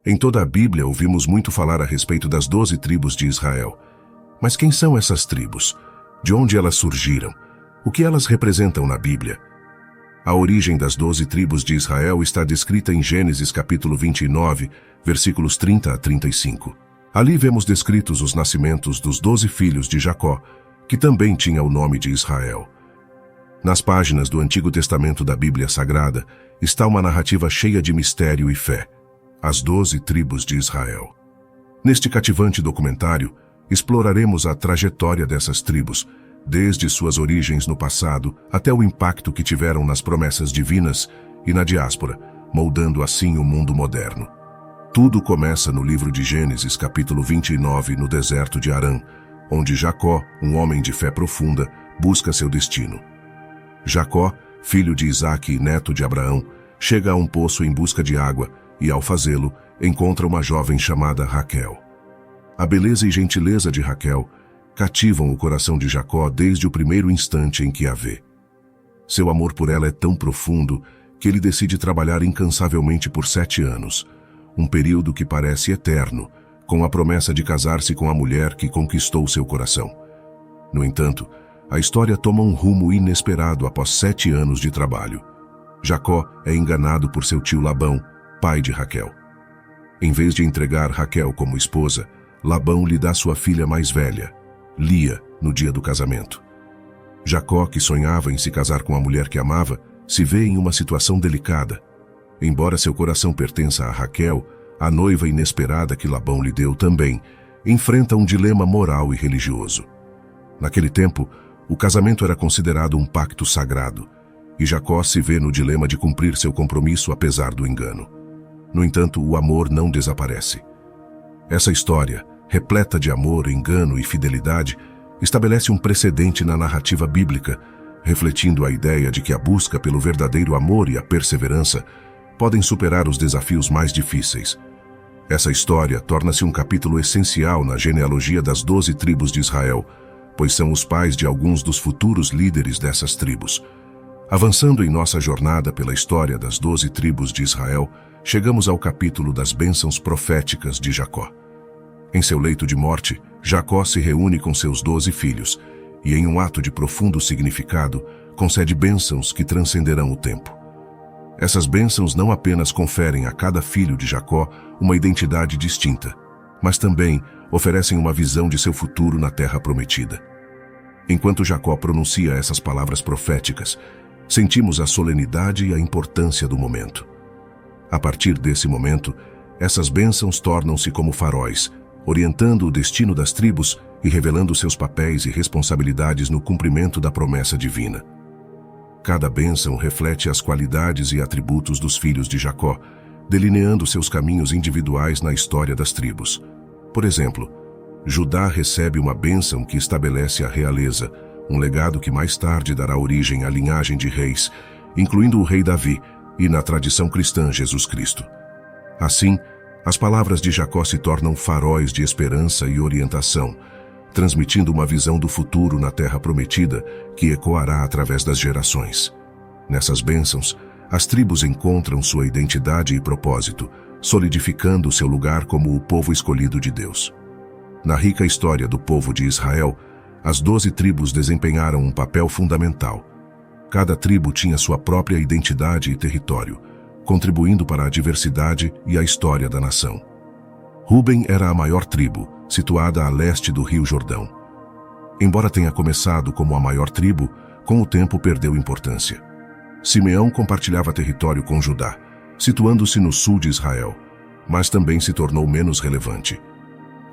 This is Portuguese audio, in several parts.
Em toda a Bíblia ouvimos muito falar a respeito das 12 tribos de Israel. Mas quem são essas tribos? De onde elas surgiram? O que elas representam na Bíblia? A origem das 12 tribos de Israel está descrita em Gênesis capítulo 29, versículos 30 a 35. Ali vemos descritos os nascimentos dos 12 filhos de Jacó, que também tinha o nome de Israel. Nas páginas do Antigo Testamento da Bíblia Sagrada está uma narrativa cheia de mistério e fé. As 12 tribos de Israel. Neste cativante documentário, exploraremos a trajetória dessas tribos, desde suas origens no passado até o impacto que tiveram nas promessas divinas e na diáspora, moldando assim o mundo moderno. Tudo começa no livro de Gênesis, capítulo 29, no deserto de Harã, onde Jacó, um homem de fé profunda, busca seu destino. Jacó, filho de Isaque e neto de Abraão, chega a um poço em busca de água e, ao fazê-lo, encontra uma jovem chamada Raquel. A beleza e gentileza de Raquel cativam o coração de Jacó desde o primeiro instante em que a vê. Seu amor por ela é tão profundo que ele decide trabalhar incansavelmente por 7 anos, um período que parece eterno, com a promessa de casar-se com a mulher que conquistou seu coração. No entanto, a história toma um rumo inesperado após 7 anos de trabalho. Jacó é enganado por seu tio Labão, pai de Raquel. Em vez de entregar Raquel como esposa, Labão lhe dá sua filha mais velha, Lia, no dia do casamento. Jacó, que sonhava em se casar com a mulher que amava, se vê em uma situação delicada. Embora seu coração pertença a Raquel, a noiva inesperada que Labão lhe deu também enfrenta um dilema moral e religioso. Naquele tempo, o casamento era considerado um pacto sagrado, e Jacó se vê no dilema de cumprir seu compromisso apesar do engano. No entanto, o amor não desaparece. Essa história, repleta de amor, engano e fidelidade, estabelece um precedente na narrativa bíblica, refletindo a ideia de que a busca pelo verdadeiro amor e a perseverança podem superar os desafios mais difíceis. Essa história torna-se um capítulo essencial na genealogia das 12 tribos de Israel, pois são os pais de alguns dos futuros líderes dessas tribos. Avançando em nossa jornada pela história das 12 tribos de Israel, chegamos ao capítulo das bênçãos proféticas de Jacó. Em seu leito de morte, Jacó se reúne com seus 12 filhos e, em um ato de profundo significado, concede bênçãos que transcenderão o tempo. Essas bênçãos não apenas conferem a cada filho de Jacó uma identidade distinta, mas também oferecem uma visão de seu futuro na terra prometida. Enquanto Jacó pronuncia essas palavras proféticas, sentimos a solenidade e a importância do momento. A partir desse momento, essas bênçãos tornam-se como faróis, orientando o destino das tribos e revelando seus papéis e responsabilidades no cumprimento da promessa divina. Cada bênção reflete as qualidades e atributos dos filhos de Jacó, delineando seus caminhos individuais na história das tribos. Por exemplo, Judá recebe uma bênção que estabelece a realeza, um legado que mais tarde dará origem à linhagem de reis, incluindo o rei Davi, e na tradição cristã Jesus Cristo. Assim, as palavras de Jacó se tornam faróis de esperança e orientação, transmitindo uma visão do futuro na terra prometida que ecoará através das gerações. Nessas bênçãos, as tribos encontram sua identidade e propósito, solidificando seu lugar como o povo escolhido de Deus. Na rica história do povo de Israel, as 12 tribos desempenharam um papel fundamental. Cada tribo tinha sua própria identidade e território, contribuindo para a diversidade e a história da nação. Ruben era a maior tribo, situada a leste do Rio Jordão. Embora tenha começado como a maior tribo, com o tempo perdeu importância. Simeão compartilhava território com Judá, situando-se no sul de Israel, mas também se tornou menos relevante.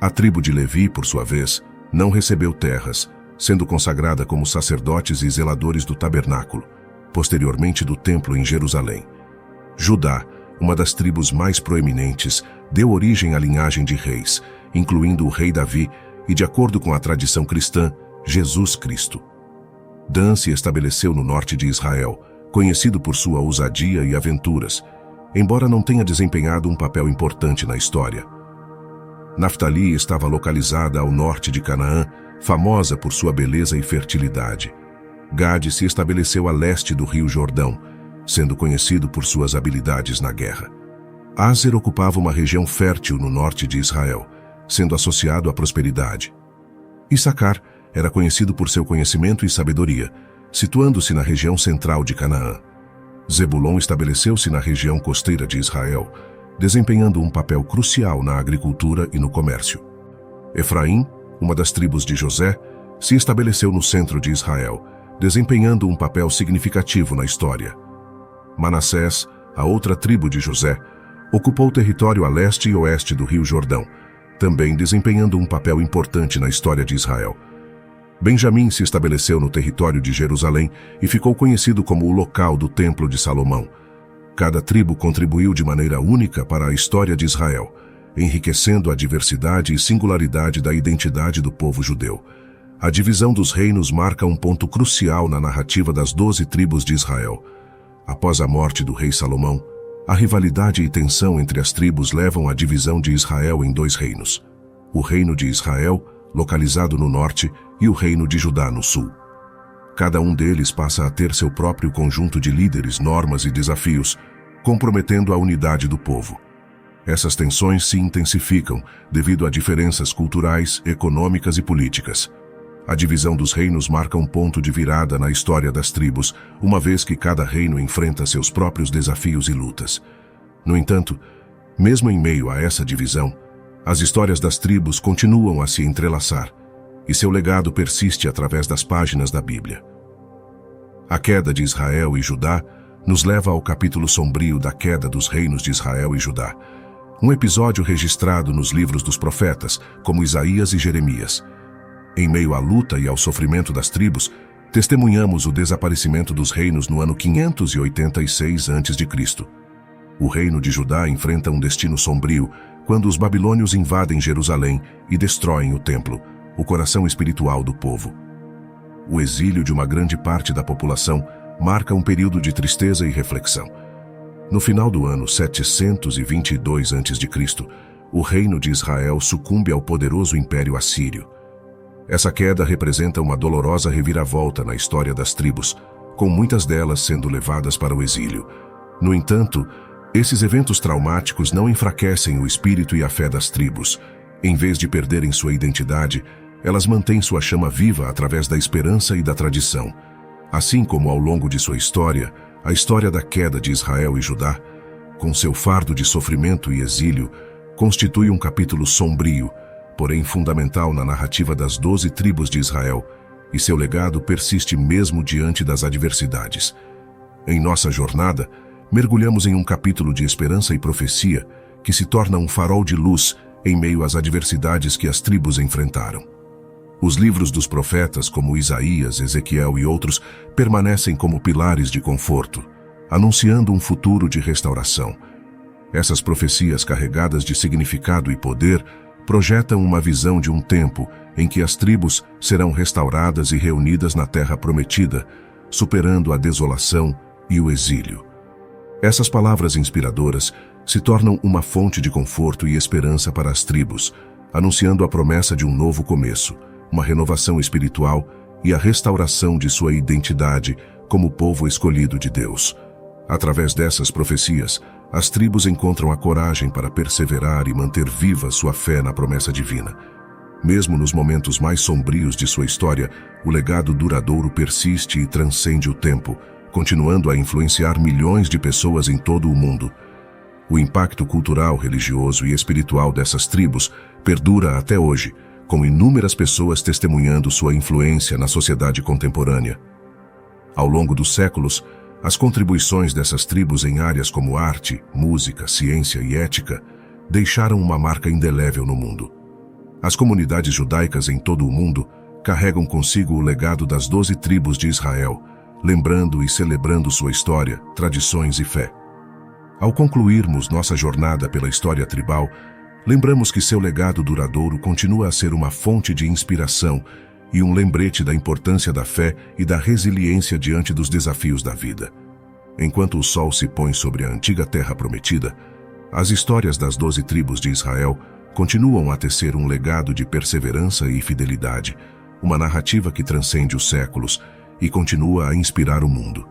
A tribo de Levi, por sua vez, não recebeu terras, sendo consagrada como sacerdotes e zeladores do tabernáculo, posteriormente do templo em Jerusalém. Judá, uma das tribos mais proeminentes, deu origem à linhagem de reis, incluindo o rei Davi e, de acordo com a tradição cristã, Jesus Cristo. Dan se estabeleceu no norte de Israel, conhecido por sua ousadia e aventuras, embora não tenha desempenhado um papel importante na história. Naftali estava localizada ao norte de Canaã, famosa por sua beleza e fertilidade. Gade se estabeleceu a leste do Rio Jordão, sendo conhecido por suas habilidades na guerra. Aser ocupava uma região fértil no norte de Israel, sendo associado à prosperidade. Issacar era conhecido por seu conhecimento e sabedoria, situando-se na região central de Canaã. Zebulon estabeleceu-se na região costeira de Israel, desempenhando um papel crucial na agricultura e no comércio. Efraim, uma das tribos de José, se estabeleceu no centro de Israel, desempenhando um papel significativo na história. Manassés, a outra tribo de José, ocupou o território a leste e oeste do Rio Jordão, também desempenhando um papel importante na história de Israel. Benjamim se estabeleceu no território de Jerusalém e ficou conhecido como o local do Templo de Salomão. Cada tribo contribuiu de maneira única para a história de Israel, enriquecendo a diversidade e singularidade da identidade do povo judeu. A divisão dos reinos marca um ponto crucial na narrativa das 12 tribos de Israel. Após a morte do rei Salomão, a rivalidade e tensão entre as tribos levam à divisão de Israel em 2 reinos: o reino de Israel, localizado no norte, e o reino de Judá no sul. Cada um deles passa a ter seu próprio conjunto de líderes, normas e desafios, comprometendo a unidade do povo. Essas tensões se intensificam devido a diferenças culturais, econômicas e políticas. A divisão dos reinos marca um ponto de virada na história das tribos, uma vez que cada reino enfrenta seus próprios desafios e lutas. No entanto, mesmo em meio a essa divisão, as histórias das tribos continuam a se entrelaçar, e seu legado persiste através das páginas da Bíblia. A queda de Israel e Judá nos leva ao capítulo sombrio da queda dos reinos de Israel e Judá, um episódio registrado nos livros dos profetas, como Isaías e Jeremias. Em meio à luta e ao sofrimento das tribos, testemunhamos o desaparecimento dos reinos no ano 586 a.C. O reino de Judá enfrenta um destino sombrio quando os babilônios invadem Jerusalém e destroem o templo, o coração espiritual do povo. O exílio de uma grande parte da população marca um período de tristeza e reflexão. No final do ano 722 a.C., o reino de Israel sucumbe ao poderoso Império Assírio. Essa queda representa uma dolorosa reviravolta na história das tribos, com muitas delas sendo levadas para o exílio. No entanto, esses eventos traumáticos não enfraquecem o espírito e a fé das tribos. Em vez de perderem sua identidade, elas mantêm sua chama viva através da esperança e da tradição. Assim como ao longo de sua história, a história da queda de Israel e Judá, com seu fardo de sofrimento e exílio, constitui um capítulo sombrio, porém fundamental na narrativa das 12 tribos de Israel, e seu legado persiste mesmo diante das adversidades. Em nossa jornada, mergulhamos em um capítulo de esperança e profecia que se torna um farol de luz em meio às adversidades que as tribos enfrentaram. Os livros dos profetas, como Isaías, Ezequiel e outros, permanecem como pilares de conforto, anunciando um futuro de restauração. Essas profecias carregadas de significado e poder projetam uma visão de um tempo em que as tribos serão restauradas e reunidas na terra prometida, superando a desolação e o exílio. Essas palavras inspiradoras se tornam uma fonte de conforto e esperança para as tribos, anunciando a promessa de um novo começo, uma renovação espiritual e a restauração de sua identidade como povo escolhido de Deus. Através dessas profecias, as tribos encontram a coragem para perseverar e manter viva sua fé na promessa divina. Mesmo nos momentos mais sombrios de sua história, o legado duradouro persiste e transcende o tempo, continuando a influenciar milhões de pessoas em todo o mundo. O impacto cultural, religioso e espiritual dessas tribos perdura até hoje, com inúmeras pessoas testemunhando sua influência na sociedade contemporânea. Ao longo dos séculos, as contribuições dessas tribos em áreas como arte, música, ciência e ética deixaram uma marca indelével no mundo. As comunidades judaicas em todo o mundo carregam consigo o legado das 12 tribos de Israel, lembrando e celebrando sua história, tradições e fé. Ao concluirmos nossa jornada pela história tribal, lembramos que seu legado duradouro continua a ser uma fonte de inspiração e um lembrete da importância da fé e da resiliência diante dos desafios da vida. Enquanto o sol se põe sobre a antiga terra prometida, as histórias das 12 tribos de Israel continuam a tecer um legado de perseverança e fidelidade, uma narrativa que transcende os séculos e continua a inspirar o mundo.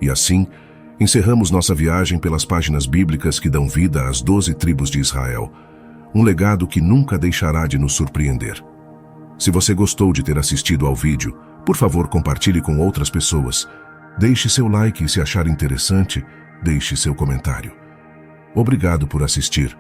E assim, Encerramos nossa viagem pelas páginas bíblicas que dão vida às 12 tribos de Israel, um legado que nunca deixará de nos surpreender. Se você gostou de ter assistido ao vídeo, por favor compartilhe com outras pessoas. Deixe seu like e, se achar interessante, deixe seu comentário. Obrigado por assistir.